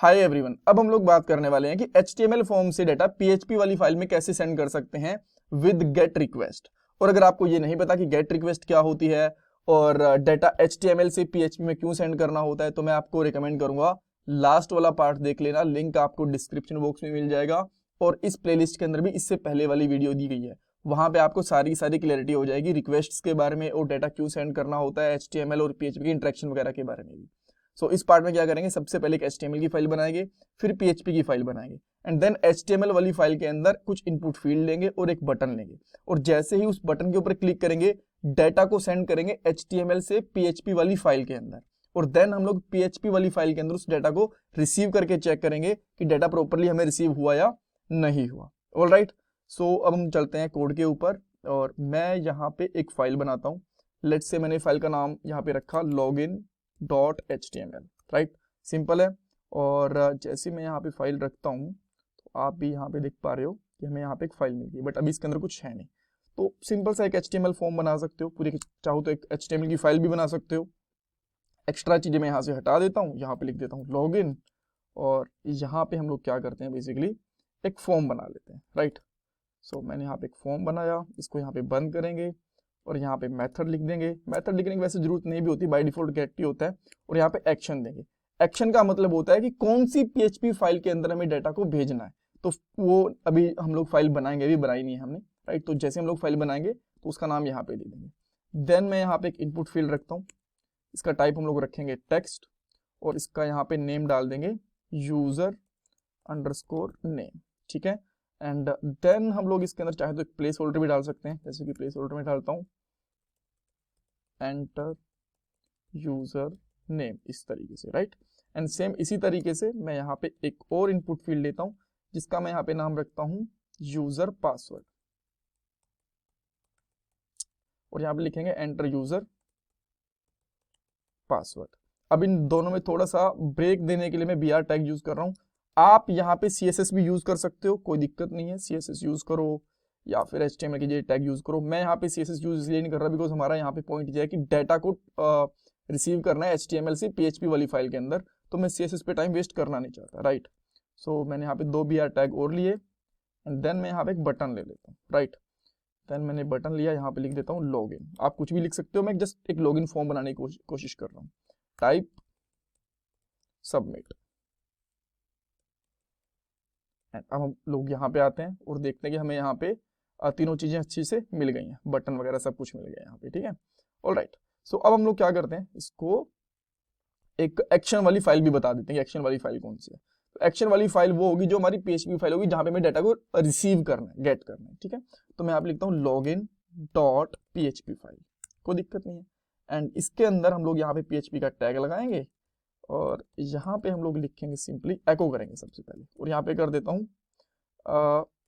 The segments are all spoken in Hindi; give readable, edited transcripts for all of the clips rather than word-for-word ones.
हाय एवरीवन, अब हम लोग बात करने वाले हैं कि HTML फॉर्म से डाटा PHP वाली फाइल में कैसे सेंड कर सकते हैं विद गेट रिक्वेस्ट। और अगर आपको ये नहीं पता कि गेट रिक्वेस्ट क्या होती है और डाटा HTML से PHP में क्यों सेंड करना होता है, तो मैं आपको रिकमेंड करूंगा लास्ट वाला पार्ट देख लेना। लिंक आपको डिस्क्रिप्शन बॉक्स में मिल जाएगा और इस प्लेलिस्ट के अंदर भी इससे पहले वाली वीडियो दी गई है। वहां पे आपको सारी क्लैरिटी हो जाएगी रिक्वेस्ट्स के बारे में और डाटा क्यों सेंड करना होता है, HTML और PHP की इंटरेक्शन वगैरह के बारे में भी। सो इस पार्ट में क्या करेंगे, सबसे पहले एक HTML की फाइल बनाएंगे, फिर PHP की फाइल बनाएंगे एंड देन HTML वाली फाइल के अंदर कुछ इनपुट फील्ड लेंगे और एक बटन लेंगे और जैसे ही उस बटन के ऊपर क्लिक करेंगे डाटा को सेंड करेंगे HTML से PHP वाली फाइल के अंदर और देन हम लोग PHP वाली फाइल के अंदर उस डाटा को रिसीव करके चेक करेंगे कि डाटा प्रॉपरली हमें रिसीव हुआ या नहीं हुआ। ऑलराइट, सो अब हम चलते हैं कोड के ऊपर और मैं यहाँ पे एक फाइल बनाता हूँ। लेट्स से मैंने फाइल का नाम यहाँ पे रखा login.html। राइट, सिंपल है। और जैसे मैं यहाँ पे फाइल रखता हूँ तो आप भी यहाँ पे देख पा रहे हो कि हमें यहाँ पे एक फाइल मिल गई, बट अभी इसके अंदर कुछ है नहीं। तो सिंपल सा एक HTML फॉर्म बना सकते हो, पूरी चाहो तो एक HTML की फाइल भी बना सकते हो। एक्स्ट्रा चीजें मैं यहाँ से हटा देता हूँ, यहाँ पे लिख देता हूँ लॉगिन और यहाँ पे हम लोग क्या करते हैं, बेसिकली एक फॉर्म बना लेते हैं। राइट, सो मैंने यहाँ पे एक फॉर्म बनाया, इसको यहाँ पे बंद करेंगे और यहाँ पे मेथड लिख देंगे। मेथड लिखने की वैसे जरूरत नहीं भी होती, बाय डिफॉल्ट गेट ही होता है। और यहाँ पे एक्शन देंगे। एक्शन का मतलब होता है कि कौन सी PHP फाइल के अंदर हमें डाटा को भेजना है। तो वो अभी हम लोग फाइल बनाएंगे, अभी बनाई नहीं है हमने। राइट, तो जैसे हम लोग फाइल बनाएंगे तो उसका नाम यहाँ पे दे देंगे। देन मैं यहाँ पे एक इनपुट फील्ड रखता हूँ, इसका टाइप हम लोग रखेंगे टेक्स्ट और इसका यहाँ पे नेम डाल देंगे यूजर अंडरस्कोर नेम। ठीक है, एंड देन हम लोग इसके अंदर चाहे तो एक प्लेस होल्डर भी डाल सकते हैं, जैसे कि प्लेस होल्डर में डालता हूँ एंटर यूजर नेम, इस तरीके से। राइट, एंड सेम इसी तरीके से मैं यहाँ पे एक और इनपुट फील्ड लेता हूँ जिसका मैं यहाँ पे नाम रखता हूँ यूजर पासवर्ड और यहाँ पे लिखेंगे एंटर यूजर पासवर्ड। अब इन दोनों में थोड़ा सा ब्रेक देने के लिए मैं BR टैग यूज कर रहा हूँ। आप यहाँ पे CSS भी यूज कर सकते हो, कोई दिक्कत नहीं है, CSS यूज करो या फिर HTML के टैग यूज करो। मैं यहाँ पे CSS यूज इसलिए नहीं कर रहा बिकॉज हमारा यहाँ पे पॉइंट ये है कि डाटा को रिसीव करना है HTML से PHP वाली फाइल के अंदर, तो मैं CSS पे टाइम वेस्ट करना नहीं चाहता। राइट, सो मैंने यहाँ पे 2 BR टैग और लिए एंड देन मैं यहाँ पे एक बटन ले लेता हूँ। राइट, देन मैंने बटन लिया, यहाँ पे लिख देता हूँ लॉगिन। आप कुछ भी लिख सकते हो, मैं जस्ट एक लॉगिन फॉर्म बनाने की कोशिश कर रहा हूँ। Type submit. अब हम लोग यहाँ पे आते हैं और देखते हैं कि हमें यहाँ पे तीनों चीजें अच्छी से मिल गई हैं, बटन वगैरह सब कुछ मिल गया यहाँ पे। ठीक है, ऑलराइट, सो अब हम लोग क्या करते हैं, इसको एक एक्शन वाली फाइल भी बता देते हैं कि एक्शन वाली फाइल कौन सी है। तो एक्शन वाली फाइल वो होगी जो हमारी PHP फाइल होगी जहां पे हमें डाटा को रिसीव करना है, गेट करना है। ठीक है, तो मैं यहाँ पे लिखता हूँ login.php फाइल, कोई दिक्कत नहीं है। एंड इसके अंदर हम लोग यहाँ पे PHP का टैग लगाएंगे और यहाँ पे हम लोग लिखेंगे, सिंपली एको करेंगे सबसे पहले और यहाँ पे कर देता हूँ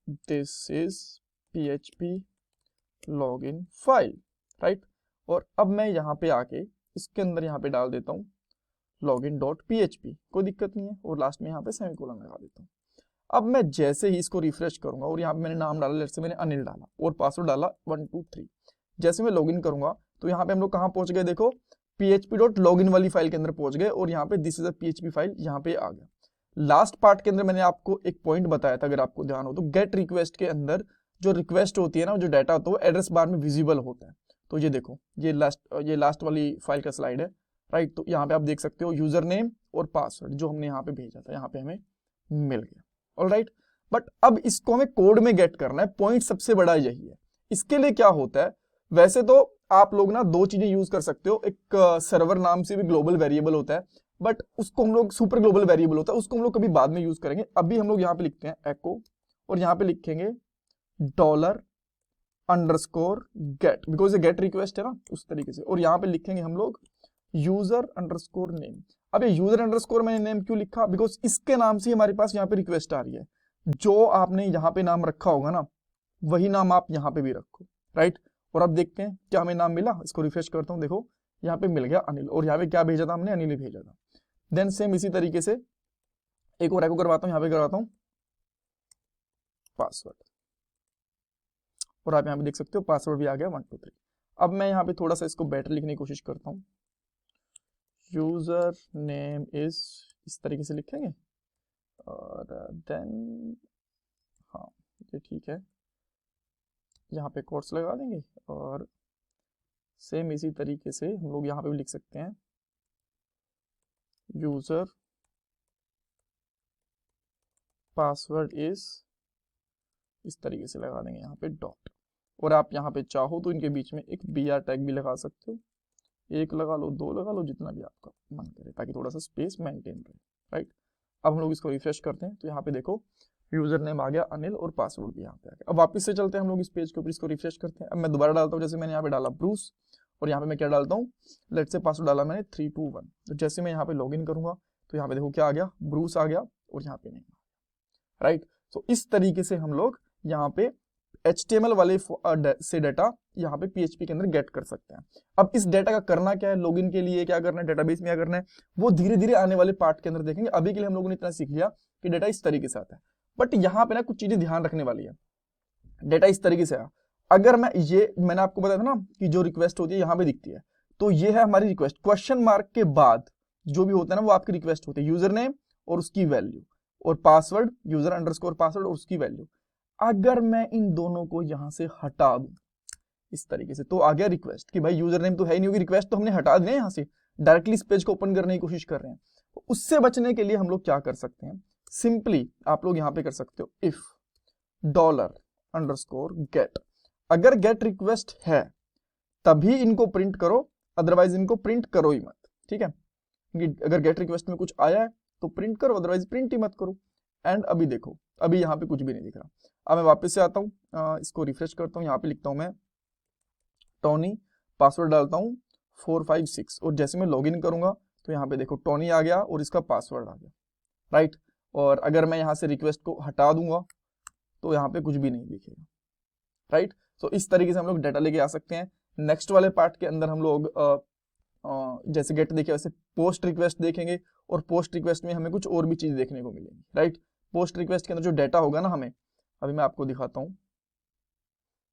this is PHP login file. Right, और अब मैं यहाँ पे आके इसके अंदर यहाँ पे डाल देता हूँ login.php, कोई दिक्कत नहीं है, और लास्ट में यहाँ पे सेमीकोलन लगा देता हूँ। अब मैं जैसे ही इसको रिफ्रेश करूंगा और यहाँ पे मैंने नाम डाला, लेट्स से मैंने अनिल डाला और पासवर्ड डाला 123, जैसे मैं लॉगिन करूंगा तो यहाँ पे हम लोग कहाँ पहुंच गए, देखो php.login वाली फाइल के अंदर पहुंच गए और यहाँ पे this is a PHP file यहाँ पे आ गया। लास्ट पार्ट के अंदर मैंने आपको एक पॉइंट बताया था, अगर आपको ध्यान हो तो, गेट रिक्वेस्ट के अंदर जो रिक्वेस्ट होती है ना, जो डाटा होता है वो एड्रेस बार में विजिबल होता है। तो ये देखो, ये लास्ट वाली फाइल का स्लाइड है। राइट, तो यहाँ पे आप देख सकते हो यूजर नेम और पासवर्ड जो हमने यहाँ पे भेजा था, यहाँ पे हमें मिल गया। ऑलराइट, बट अब इसको हमें कोड में गेट करना है, पॉइंट सबसे बड़ा यही है। इसके लिए क्या होता है, वैसे तो आप लोग ना दो चीजें यूज कर सकते हो, एक सर्वर नाम से भी ग्लोबल वेरिएबल होता है, बट उसको हम लोग सुपर ग्लोबल वेरिएबल होता है, उसको हम लोग कभी बाद में यूज करेंगे। अभी हम लोग यहाँ पे लिखते हैं एको और यहाँ पे लिखेंगे $_गेट, बिकॉज ये गेट रिक्वेस्ट है ना, उस तरीके से। और यहाँ पे लिखेंगे हम लोग यूजर अंडरस्कोर नेम। अब ये यूजर अंडरस्कोर मैंने नेम क्यों लिखा, बिकॉज इसके नाम से हमारे पास यहाँ पे रिक्वेस्ट आ रही है। जो आपने यहाँ पे नाम रखा होगा ना, वही नाम आप यहाँ पे भी रखो। राइट, और अब देखते हैं क्या हमें नाम मिला। इसको रिफ्रेश करता हूँ, देखो यहाँ पे मिल गया अनिल, और यहाँ पे क्या भेजा था हमने, अनिल ही भेजा था। देन सेम इसी तरीके से एक और एको करवाता हूँ, यहाँ पे करवाता हूँ पासवर्ड और आप यहाँ पे देख सकते हो पासवर्ड भी आ गया 123। अब मैं यहाँ पे थोड़ा सा इसको बेटर लिखने की कोशिश करता हूँ, यूजर नेम इज, इस तरीके से लिखेंगे और देन हाँ ये ठीक है, यहाँ पे कोट्स लगा देंगे और सेम इसी तरीके से हम लोग यहाँ पे भी लिख सकते हैं यूजर पासवर्ड इज, इस तरीके से लगा देंगे यहाँ पे डॉट। और आप यहाँ पे चाहो तो इनके बीच में एक BR टैग भी लगा सकते हो, एक लगा लो, दो लगा लो, जितना भी आपका मन करे, ताकि थोड़ा सा स्पेस मेंटेन रहे, राइट। अब हम लोग इसको रिफ्रेश करते हैं तो यहाँ पे देखो यूजर नेम आ गया अनिल और पासवर्ड भी यहाँ पे आ गया। अब वापस से चलते हैं हम लोग इस पेज के ऊपर, इसको रिफ्रेश करते हैं। अब मैं दोबारा डालता हूँ, जैसे मैंने यहाँ पे डाला ब्रूस और यहाँ पे मैं क्या डालता हूँ, लेट्स से पासवर्ड डाला मैंने 321। तो जैसे मैं यहाँ पे लॉगिन करूंगा तो यहाँ पे देखो क्या आ गया, ब्रूस आ गया और यहाँ पे नहीं, राइट। तो इस तरीके से हम लोग यहाँ पे HTML वाले से डाटा यहाँ पे PHP के अंदर गेट कर सकते हैं। अब इस डाटा का करना क्या है, लॉगिन के लिए क्या करना है, डेटाबेस में क्या करना है, वो धीरे धीरे आने वाले पार्ट के अंदर देखेंगे। अभी के लिए हम लोगों ने इतना सीख लिया कि डाटा इस तरीके से आता है, बट यहाँ पे ना कुछ चीजें ध्यान रखने वाली है। डाटा इस तरीके से आया, अगर मैंने आपको बताया था ना कि जो रिक्वेस्ट होती है यहाँ पे दिखती है, तो ये है हमारी रिक्वेस्ट। क्वेश्चन मार्क के बाद जो भी होता है ना वो आपकी रिक्वेस्ट होती है, यूजर नेम और उसकी वैल्यू और पासवर्ड, यूजर अंडरस्कोर पासवर्ड और उसकी वैल्यू। अगर मैं इन दोनों को यहां से हटा दूं इस तरीके से, तो आ गया रिक्वेस्ट कि भाई यूजर नेम तो है ही नहीं होगी, रिक्वेस्ट तो हमने हटा दिया यहां से, डायरेक्टली इस पेज को ओपन करने की कोशिश कर रहे हैं। तो उससे बचने के लिए हम लोग क्या कर सकते हैं, सिंपली आप लोग यहां पे कर सकते हो इफ $_get। अगर गेट रिक्वेस्ट है तभी इनको प्रिंट करो, अदरवाइज इनको प्रिंट करो ही मत, ठीक है। अगर गेट रिक्वेस्ट में कुछ आया है तो प्रिंट करो, अदरवाइज प्रिंट ही मत करो। एंड अभी देखो, अभी यहाँ पे कुछ भी नहीं दिख रहा। अब मैं वापस से आता हूँ, इसको रिफ्रेश करता हूँ, यहाँ पे लिखता हूँ मैं टोनी, पासवर्ड डालता हूँ 456 और जैसे मैं लॉगिन करूंगा तो यहाँ पे देखो टोनी आ गया और इसका पासवर्ड आ गया, राइट। और अगर मैं यहाँ से रिक्वेस्ट को हटा दूंगा तो यहाँ पे कुछ भी नहीं दिखेगा, राइट। तो इस तरीके से हम लोग डाटा लेके आ सकते हैं। नेक्स्ट वाले पार्ट के अंदर हम लोग जैसे गेट देखे वैसे पोस्ट रिक्वेस्ट देखेंगे, और पोस्ट रिक्वेस्ट में हमें कुछ और भी चीज देखने को मिलेगी, राइट। पोस्ट रिक्वेस्ट के अंदर जो डाटा होगा ना हमें, अभी मैं आपको दिखाता हूँ,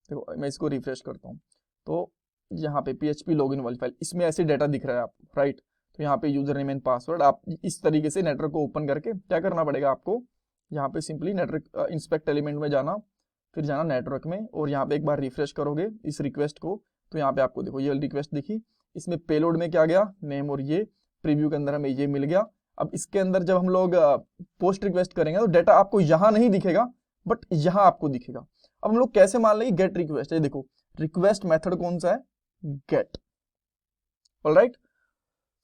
देखो मैं इसको रिफ्रेश करता हूँ तो यहाँ पे PHP लॉगिन वाली फाइल, इसमें ऐसे डाटा दिख रहा है आपको, राइट। तो यहाँ पे यूजर नेम एंड पासवर्ड, आप इस तरीके से नेटवर्क को ओपन करके क्या करना पड़ेगा आपको, यहाँ पे सिंपली नेटवर्क इंस्पेक्ट एलिमेंट में जाना, फिर जाना नेटवर्क में, और यहाँ पे एक बार रिफ्रेश करोगे इस रिक्वेस्ट को तो यहाँ पे आपको देखो ये रिक्वेस्ट दिखी, इसमें पेलोड में क्या गया, नेम, और ये प्रीव्यू के अंदर हमें ये मिल गया। अब इसके अंदर जब हम लोग पोस्ट रिक्वेस्ट करेंगे तो डाटा आपको यहाँ नहीं दिखेगा बट यहाँ आपको दिखेगा। अब हम लोग कैसे मान लेंगे गेट रिक्वेस्ट, ये देखो रिक्वेस्ट मेथड कौन सा है, get, alright.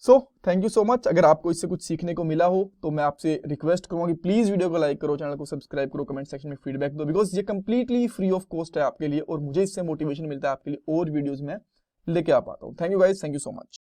So thank you so much. अगर आपको इससे कुछ सीखने को मिला हो तो मैं आपसे रिक्वेस्ट करूंगा कि प्लीज वीडियो को लाइक करो, चैनल को सब्सक्राइब करो, कमेंट सेक्शन में फीडबैक दो, बिकॉज ये कंप्लीटली फ्री ऑफ कॉस्ट है आपके लिए और मुझे इससे मोटिवेशन मिलता है आपके लिए और वीडियोस में लेके आ पाता हूँ। Thank you guys, thank you so much.